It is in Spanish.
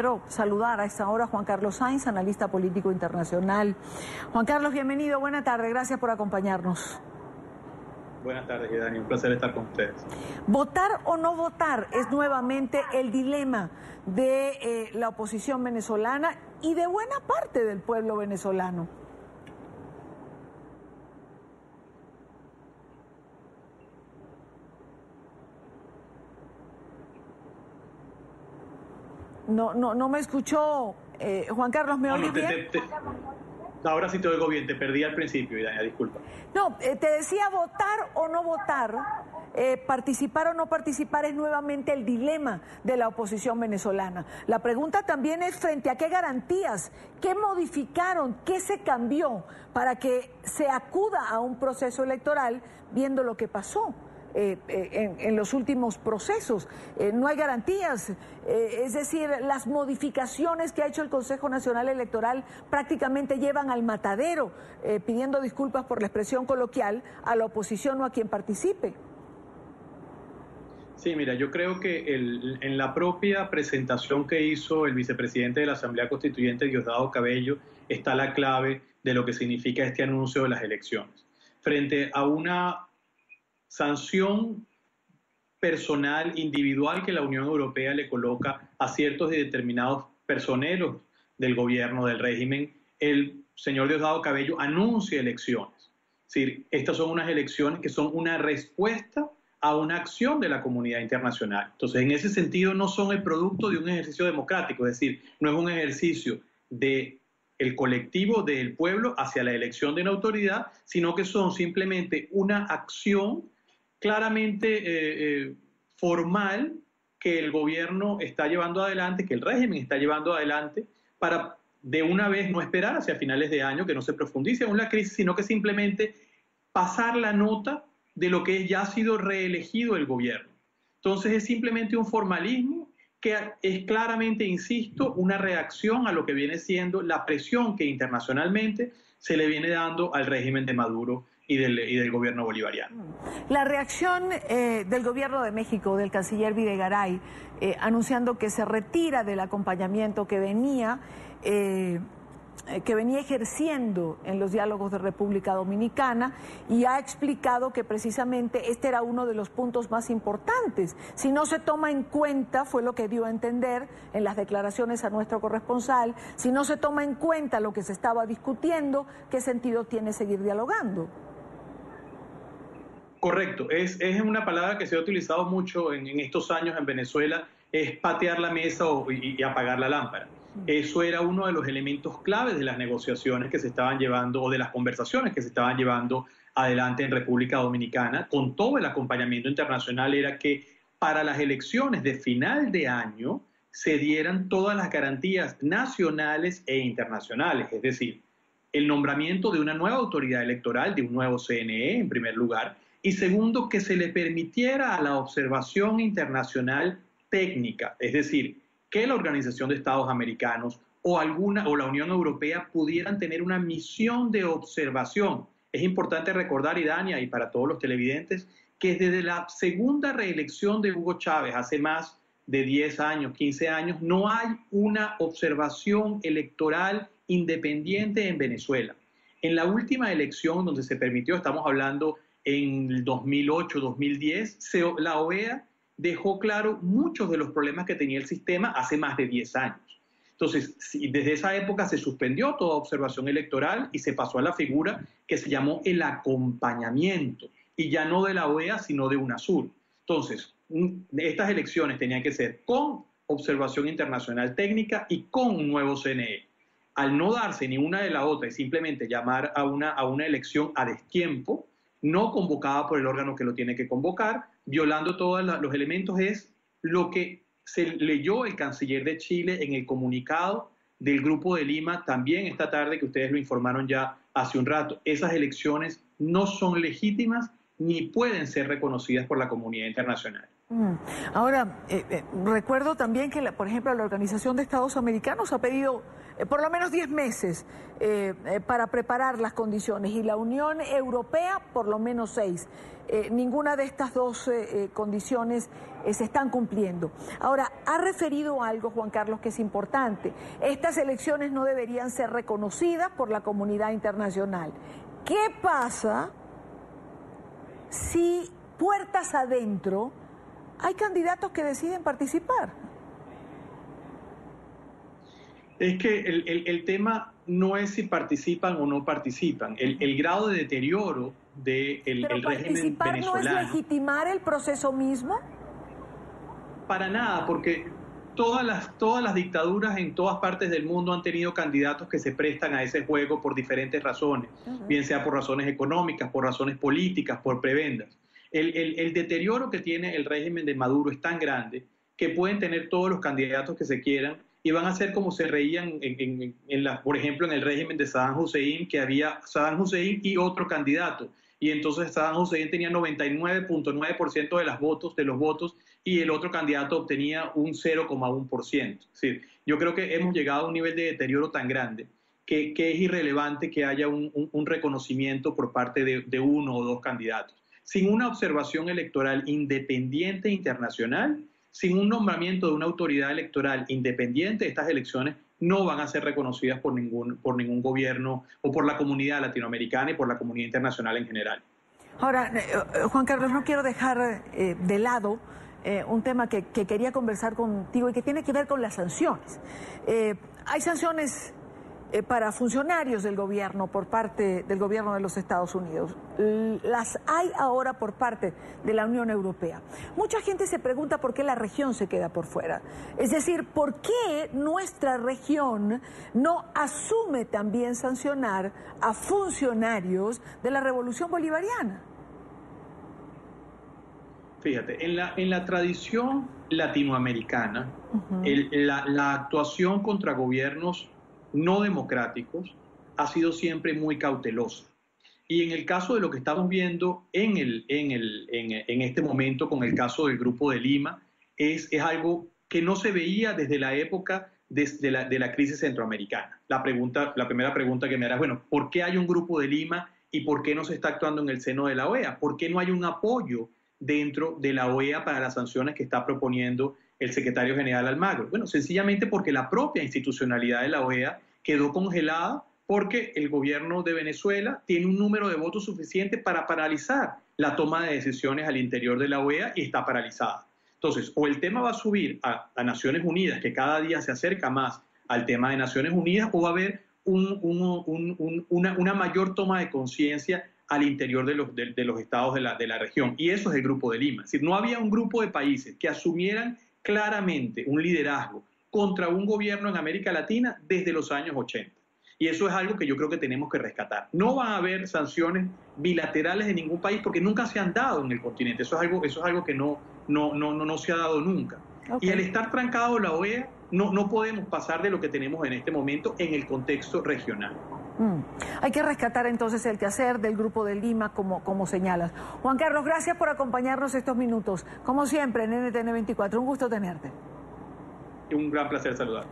quiero saludar a esta hora a Juan Carlos Sainz, analista político internacional. Juan Carlos, bienvenido, buena tarde, gracias por acompañarnos. Buenas tardes, Dani, un placer estar con ustedes. ¿Votar o no votar es nuevamente el dilema de la oposición venezolana y de buena parte del pueblo venezolano? No me escuchó, Juan Carlos, ¿me oye bien? Ahora sí te oigo bien, te perdí al principio, Idania, disculpa. No, te decía votar o no votar, participar o no participar es nuevamente el dilema de la oposición venezolana. La pregunta también es frente a qué garantías, qué modificaron, qué se cambió para que se acuda a un proceso electoral viendo lo que pasó. En los últimos procesos. No hay garantías, es decir, las modificaciones que ha hecho el Consejo Nacional Electoral prácticamente llevan al matadero, pidiendo disculpas por la expresión coloquial, a la oposición o a quien participe. Sí, mira, yo creo que en la propia presentación que hizo el vicepresidente de la Asamblea Constituyente, Diosdado Cabello, está la clave de lo que significa este anuncio de las elecciones. Frente a una sanción personal, individual que la Unión Europea le coloca a ciertos y determinados personeros del gobierno, del régimen, el señor Diosdado Cabello anuncia elecciones. Es decir, estas son unas elecciones que son una respuesta a una acción de la comunidad internacional. Entonces, en ese sentido, no son el producto de un ejercicio democrático, es decir, no es un ejercicio del colectivo del pueblo hacia la elección de una autoridad, sino que son simplemente una acción claramente formal que el gobierno está llevando adelante, que el régimen está llevando adelante, para de una vez no esperar hacia finales de año que no se profundice aún la crisis, sino que simplemente pasar la nota de lo que ya ha sido reelegido el gobierno. Entonces es simplemente un formalismo que es claramente, insisto, una reacción a lo que viene siendo la presión que internacionalmente se le viene dando al régimen de Maduro y del gobierno bolivariano. La reacción del gobierno de México, del canciller Videgaray, anunciando que se retira del acompañamiento que venía ejerciendo en los diálogos de República Dominicana, y ha explicado que precisamente este era uno de los puntos más importantes. Si no se toma en cuenta, fue lo que dio a entender en las declaraciones a nuestro corresponsal, si no se toma en cuenta lo que se estaba discutiendo, ¿qué sentido tiene seguir dialogando? Correcto, es una palabra que se ha utilizado mucho en estos años en Venezuela, es patear la mesa y apagar la lámpara. Eso era uno de los elementos claves de las negociaciones que se estaban llevando, o de las conversaciones que se estaban llevando adelante en República Dominicana, con todo el acompañamiento internacional, era que para las elecciones de final de año se dieran todas las garantías nacionales e internacionales, es decir, el nombramiento de una nueva autoridad electoral, de un nuevo CNE en primer lugar, y segundo, que se le permitiera a la observación internacional técnica, es decir, que la Organización de Estados Americanos o la Unión Europea pudieran tener una misión de observación. Es importante recordar, Idania, y para todos los televidentes, que desde la segunda reelección de Hugo Chávez, hace más de 10 años, 15 años, no hay una observación electoral independiente en Venezuela. En la última elección donde se permitió, estamos hablando en el 2008-2010, la OEA dejó claro muchos de los problemas que tenía el sistema hace más de 10 años. Entonces, desde esa época se suspendió toda observación electoral y se pasó a la figura que se llamó el acompañamiento, y ya no de la OEA, sino de UNASUR. Entonces, estas elecciones tenían que ser con observación internacional técnica y con un nuevo CNE. Al no darse ni una de la otra y simplemente llamar a una elección a destiempo, no convocada por el órgano que lo tiene que convocar, violando todos los elementos, es lo que se leyó el canciller de Chile en el comunicado del Grupo de Lima también esta tarde, que ustedes lo informaron ya hace un rato. Esas elecciones no son legítimas ni pueden ser reconocidas por la comunidad internacional. Ahora, recuerdo también que, por ejemplo, la Organización de Estados Americanos ha pedido por lo menos 10 meses para preparar las condiciones y la Unión Europea por lo menos 6. Ninguna de estas dos condiciones se están cumpliendo. Ahora, ha referido algo, Juan Carlos, que es importante. Estas elecciones no deberían ser reconocidas por la comunidad internacional. ¿Qué pasa si puertas adentro hay candidatos que deciden participar? Es que el tema no es si participan o no participan. El grado de deterioro del régimen ¿participar venezolano... no es legitimar el proceso mismo? Para nada, porque todas las dictaduras en todas partes del mundo han tenido candidatos que se prestan a ese juego por diferentes razones, bien sea por razones económicas, por razones políticas, por prebendas. El deterioro que tiene el régimen de Maduro es tan grande que pueden tener todos los candidatos que se quieran y van a ser como se reían, por ejemplo, en el régimen de Saddam Hussein, que había Saddam Hussein y otro candidato. Y entonces Saddam Hussein tenía 99.9% de los votos y el otro candidato obtenía un 0,1%. Es decir, yo creo que hemos llegado a un nivel de deterioro tan grande que es irrelevante que haya un reconocimiento por parte de uno o dos candidatos. Sin una observación electoral independiente e internacional, sin un nombramiento de una autoridad electoral independiente, estas elecciones no van a ser reconocidas por ningún gobierno o por la comunidad latinoamericana y por la comunidad internacional en general. Ahora, Juan Carlos, no quiero dejar de lado un tema que quería conversar contigo y que tiene que ver con las sanciones. Hay sanciones para funcionarios del gobierno por parte del gobierno de los Estados Unidos. Las hay ahora por parte de la Unión Europea. Mucha gente se pregunta por qué la región se queda por fuera. Es decir, ¿por qué nuestra región no asume también sancionar a funcionarios de la Revolución Bolivariana? Fíjate, en la tradición latinoamericana, la actuación contra gobiernos no democráticos ha sido siempre muy cautelosa. Y en el caso de lo que estamos viendo en este momento con el caso del Grupo de Lima, es algo que no se veía desde la época de la crisis centroamericana. La primera pregunta que me harás, bueno, ¿por qué hay un Grupo de Lima y por qué no se está actuando en el seno de la OEA? ¿Por qué no hay un apoyo dentro de la OEA para las sanciones que está proponiendo el secretario general Almagro? Bueno, sencillamente porque la propia institucionalidad de la OEA quedó congelada porque el gobierno de Venezuela tiene un número de votos suficiente para paralizar la toma de decisiones al interior de la OEA y está paralizada. Entonces, o el tema va a subir a Naciones Unidas, que cada día se acerca más al tema de Naciones Unidas, o va a haber una mayor toma de conciencia al interior de los estados de la región. Y eso es el Grupo de Lima. Es decir, no había un grupo de países que asumieran claramente un liderazgo contra un gobierno en América Latina desde los años 80. Y eso es algo que yo creo que tenemos que rescatar. No van a haber sanciones bilaterales de ningún país porque nunca se han dado en el continente. Eso es algo que no se ha dado nunca. Okay. Y al estar trancado la OEA, no podemos pasar de lo que tenemos en este momento en el contexto regional. Hay que rescatar entonces el quehacer del Grupo de Lima, como señalas. Juan Carlos, gracias por acompañarnos estos minutos. Como siempre, en NTN 24, un gusto tenerte. Un gran placer saludarte.